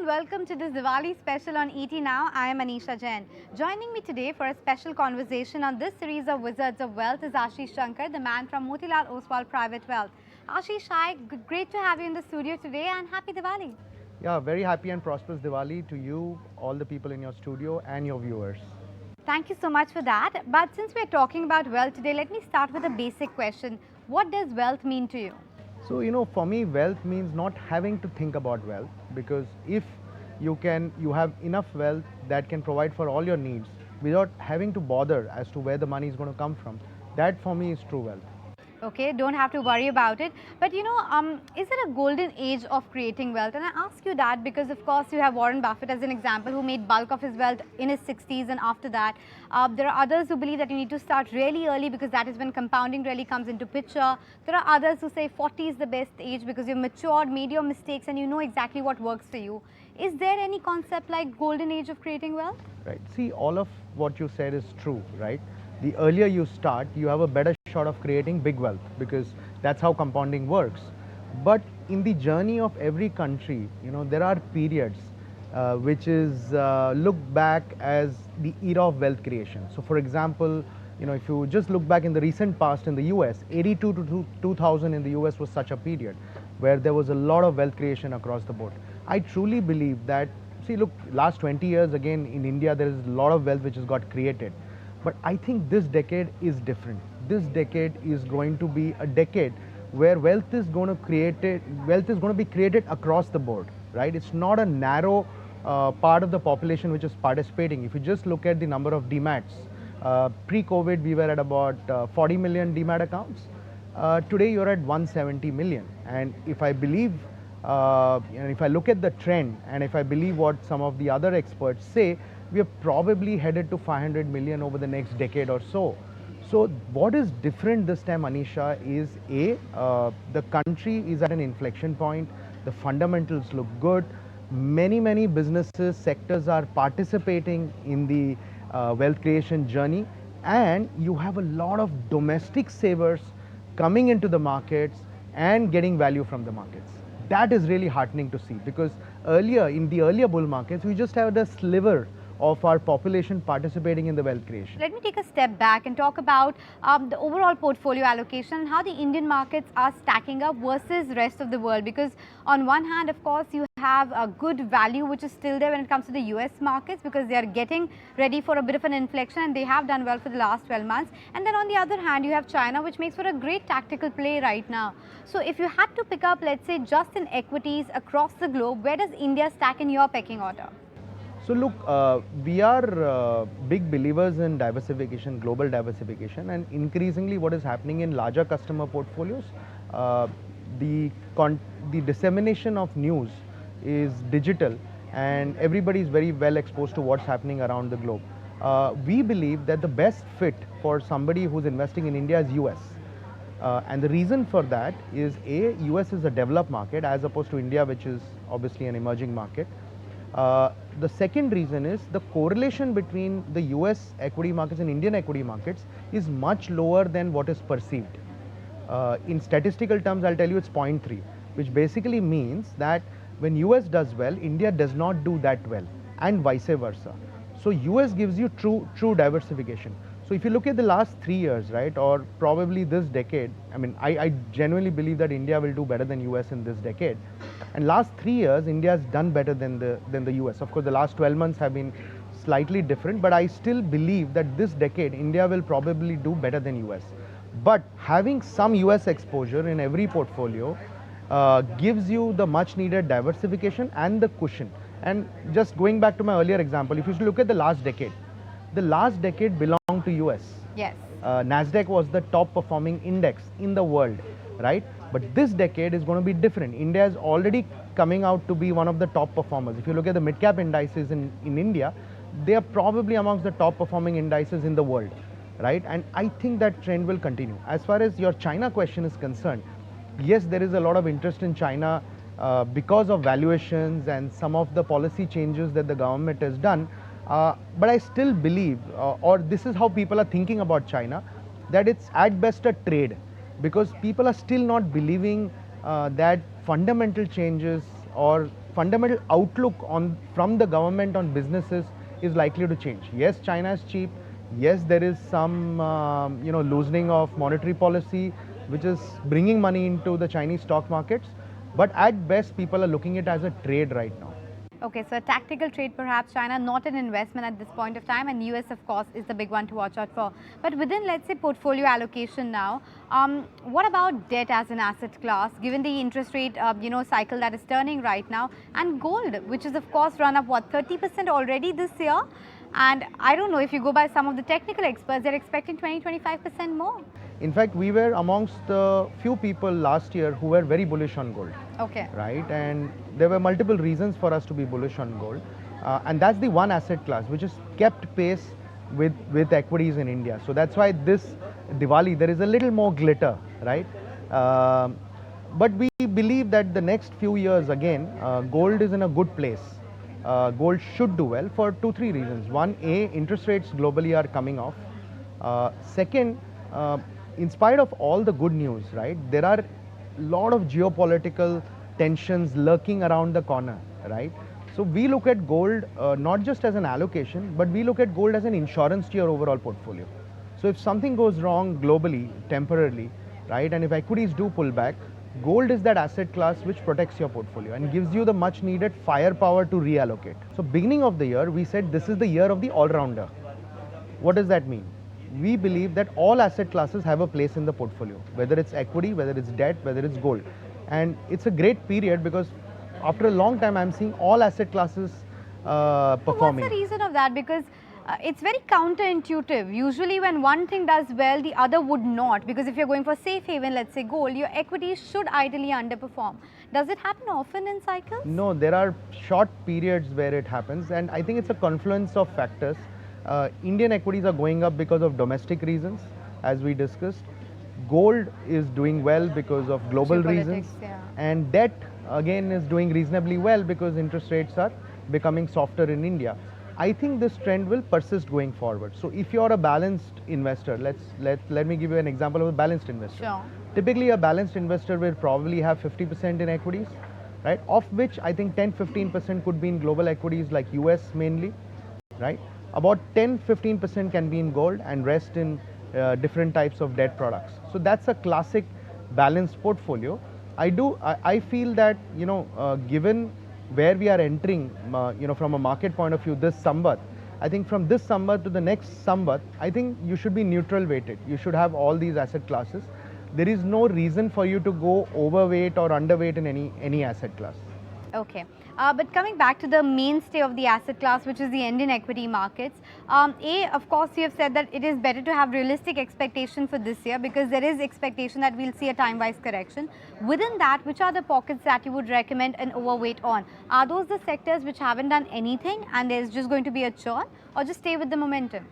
welcome to this Diwali special on ET Now. I am Anisha Jain. Joining me today for a special conversation on this series of Wizards of Wealth is Ashish Shankar, the man from Motilal Oswal Private Wealth. Ashish, hi, great to have you in the studio today and happy Diwali. Yeah, very happy and prosperous Diwali to you, all the people in your studio and your viewers. Thank you so much for that. But since we're talking about wealth today, let me start with a basic question. What does wealth mean to you? So, for me, wealth means not having to think about wealth, because if you have enough wealth that can provide for all your needs without having to bother as to where the money is going to come from. That for me is true wealth. Okay, don't have to worry about it. But is there a golden age of creating wealth? And I ask you that because, of course, you have Warren Buffett as an example, who made bulk of his wealth in his 60s, and after that, there are others who believe that you need to start really early because that is when compounding really comes into picture. There are others who say 40 is the best age because you've matured, made your mistakes, and you know exactly what works for you. Is there any concept like golden age of creating wealth? Right. See, all of what you said is true, right? The earlier you start, you have a better shot of creating big wealth, because that's how compounding works. But in the journey of every country, there are periods which is looked back as the era of wealth creation. So, for example, if you just look back in the recent past in the US, 82 to 2000 in the US was such a period where there was a lot of wealth creation across the board. I truly believe that, see, look, last 20 years again in India, there is a lot of wealth which has got created. But I think this decade is different. This decade is going to be a decade where wealth is going to be created across the board, right? It's not a narrow part of the population which is participating. If you just look at the number of DMATs, pre-COVID we were at about 40 million DMAT accounts. Today you're at 170 million. And if I believe, and if I look at the trend, and if I believe what some of the other experts say, we are probably headed to 500 million over the next decade or so. So what is different this time, Anisha, is the country is at an inflection point. The fundamentals look good. Many businesses, sectors are participating in the wealth creation journey, and you have a lot of domestic savers coming into the markets and getting value from the markets. That is really heartening to see, because in the earlier bull markets, we just had a sliver of our population participating in the wealth creation. Let me take a step back and talk about the overall portfolio allocation and how the Indian markets are stacking up versus rest of the world. Because on one hand, of course, you have a good value which is still there when it comes to the US markets, because they are getting ready for a bit of an inflection and they have done well for the last 12 months. And then on the other hand, you have China, which makes for a great tactical play right now. So if you had to pick up, let's say, just in equities across the globe, where does India stack in your pecking order? So look, we are big believers in diversification, global diversification, and increasingly what is happening in larger customer portfolios, the dissemination of news is digital, and everybody is very well exposed to what's happening around the globe. We believe that the best fit for somebody who's investing in India is US. And the reason for that is US is a developed market as opposed to India, which is obviously an emerging market. The second reason is the correlation between the US equity markets and Indian equity markets is much lower than what is perceived. In statistical terms, I'll tell you it's 0.3, which basically means that when US does well, India does not do that well, and vice versa. So US gives you true diversification. So if you look at the last 3 years, right, or probably this decade, I mean, I genuinely believe that India will do better than US in this decade. And last 3 years, India has done better than the US. Of course, the last 12 months have been slightly different, but I still believe that this decade, India will probably do better than US. But having some US exposure in every portfolio gives you the much needed diversification and the cushion. And just going back to my earlier example, if you look at the last decade belonged to US. Yes. Nasdaq was the top performing index in the world, right? But this decade is going to be different. India is already coming out to be one of the top performers. If you look at the mid-cap indices in India, they are probably amongst the top performing indices in the world, right? And I think that trend will continue. As far as your China question is concerned, yes, there is a lot of interest in China because of valuations and some of the policy changes that the government has done. But I still believe, or this is how people are thinking about China, that it's at best a trade, because people are still not believing that fundamental changes or fundamental outlook on from the government on businesses is likely to change. Yes, China is cheap. Yes, there is some loosening of monetary policy, which is bringing money into the Chinese stock markets. But at best, people are looking at it as a trade right now. Okay, so a tactical trade perhaps, China, not an investment at this point of time, and US of course is the big one to watch out for. But within, let's say, portfolio allocation now, what about debt as an asset class, given the interest rate cycle that is turning right now, and gold, which is of course run up what, 30% already this year? And I don't know, if you go by some of the technical experts, they're expecting 20-25% more. In fact, we were amongst the few people last year who were very bullish on gold. Okay. Right, and there were multiple reasons for us to be bullish on gold, and that's the one asset class which has kept pace with equities in India. So that's why this Diwali there is a little more glitter, right? But we believe that the next few years again, gold is in a good place. Gold should do well for 2-3 reasons. One, interest rates globally are coming off. Second, in spite of all the good news, right, there are lot of geopolitical tensions lurking around the corner, right? So we look at gold not just as an allocation, but we look at gold as an insurance to your overall portfolio. So if something goes wrong globally, temporarily, right, and if equities do pull back, gold is that asset class which protects your portfolio and gives you the much needed firepower to reallocate. So beginning of the year, we said this is the year of the all-rounder. What does that mean? We believe that all asset classes have a place in the portfolio, whether it's equity, whether it's debt, whether it's gold. And it's a great period because after a long time, I'm seeing all asset classes performing. What's the reason of that? Because it's very counterintuitive. Usually when one thing does well, the other would not. Because if you're going for safe haven, let's say gold, your equities should ideally underperform. Does it happen often in cycles? No, there are short periods where it happens, and I think it's a confluence of factors. Indian equities are going up because of domestic reasons, as we discussed. Gold is doing well because of global reasons. Yeah. And debt, again, is doing reasonably well because interest rates are becoming softer in India. I think this trend will persist going forward. So if you're a balanced investor, let me give you an example of a balanced investor. Sure. Typically, a balanced investor will probably have 50% in equities, right? Of which I think 10-15% could be in global equities like US mainly, right? About 10-15% can be in gold and rest in different types of debt products. So that's a classic balanced portfolio. I feel that, given where we are entering, from a market point of view, this Samvat, I think from this Samvat to the next Samvat, I think you should be neutral weighted. You should have all these asset classes. There is no reason for you to go overweight or underweight in any asset class. Okay, but coming back to the mainstay of the asset class, which is the Indian equity markets, of course, you have said that it is better to have realistic expectation for this year because there is expectation that we'll see a time-wise correction. Within that, which are the pockets that you would recommend an overweight on? Are those the sectors which haven't done anything and there's just going to be a churn, or just stay with the momentum?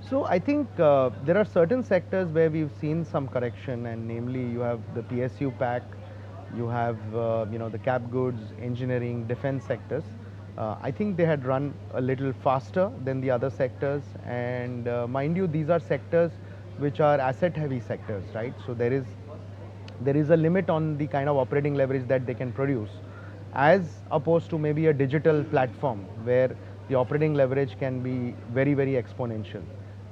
So I think there are certain sectors where we've seen some correction, and namely you have the PSU pack, you have the cap goods, engineering, defense sectors. I think they had run a little faster than the other sectors, and mind you, these are sectors which are asset heavy sectors, right? So there is a limit on the kind of operating leverage that they can produce, as opposed to maybe a digital platform where the operating leverage can be very, very exponential,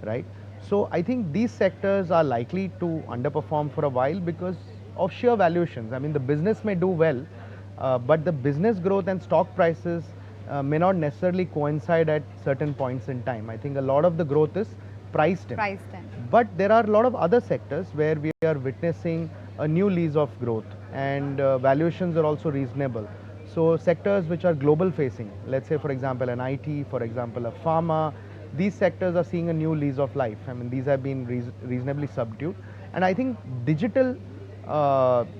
right? So I think these sectors are likely to underperform for a while because of sheer valuations. I mean, the business may do well, but the business growth and stock prices may not necessarily coincide at certain points in time. I think a lot of the growth is priced in. But there are a lot of other sectors where we are witnessing a new lease of growth, and valuations are also reasonable. So sectors which are global facing, let's say for example an IT, for example a pharma, these sectors are seeing a new lease of life. I mean, these have been reasonably subdued, and I think digital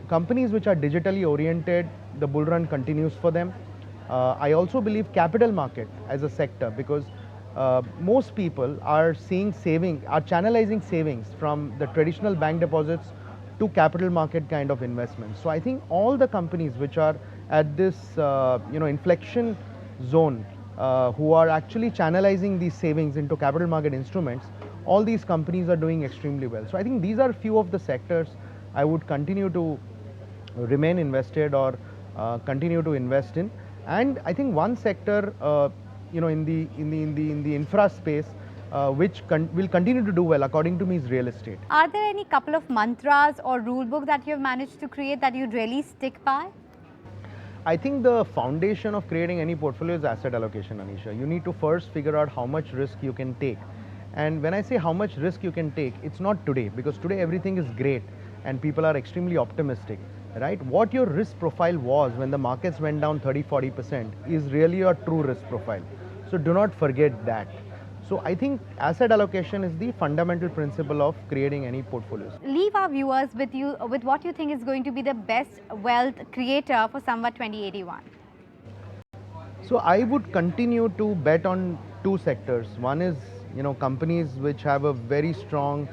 companies which are digitally oriented, the bull run continues for them. I also believe capital market as a sector, because most people are channelizing savings from the traditional bank deposits to capital market kind of investments. So I think all the companies which are at this inflection zone, who are actually channelizing these savings into capital market instruments, all these companies are doing extremely well. So I think these are few of the sectors I would continue to remain invested or continue to invest in. And I think one sector, in the infra space, which will continue to do well, according to me, is real estate. Are there any couple of mantras or rule book that you have managed to create that you really stick by? I think the foundation of creating any portfolio is asset allocation, Anisha. You need to first figure out how much risk you can take. And when I say how much risk you can take, it's not today, because today everything is great and people are extremely optimistic, right? What your risk profile was when the markets went down 30-40% is really your true risk profile. So do not forget that. So I think asset allocation is the fundamental principle of creating any portfolios. Leave our viewers with what you think is going to be the best wealth creator for Samvat 2081. So I would continue to bet on two sectors. One is, companies which have a very strong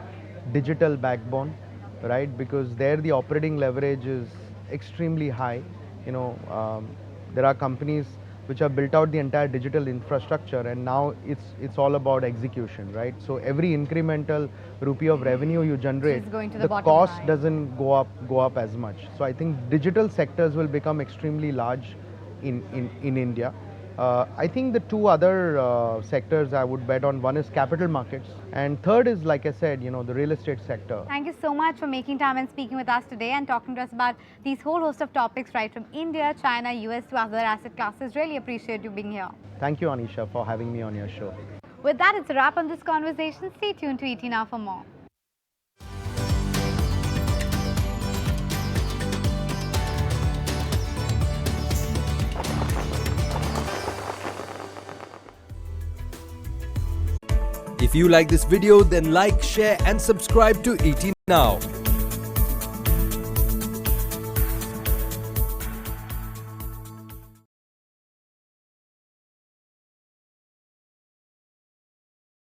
digital backbone, right? Because there the operating leverage is extremely high. There are companies which have built out the entire digital infrastructure, and now it's all about execution, right? So every incremental rupee of revenue you generate, going to the bottom cost line. doesn't go up as much. So I think digital sectors will become extremely large in India. I think the two other sectors I would bet on, one is capital markets, and third is, like I said, the real estate sector. Thank you so much for making time and speaking with us today and talking to us about these whole host of topics, right from India, China, US to other asset classes. Really appreciate you being here. Thank you, Anisha, for having me on your show. With that, it's a wrap on this conversation. Stay tuned to ET Now for more. If you like this video, then like, share and subscribe to ET Now.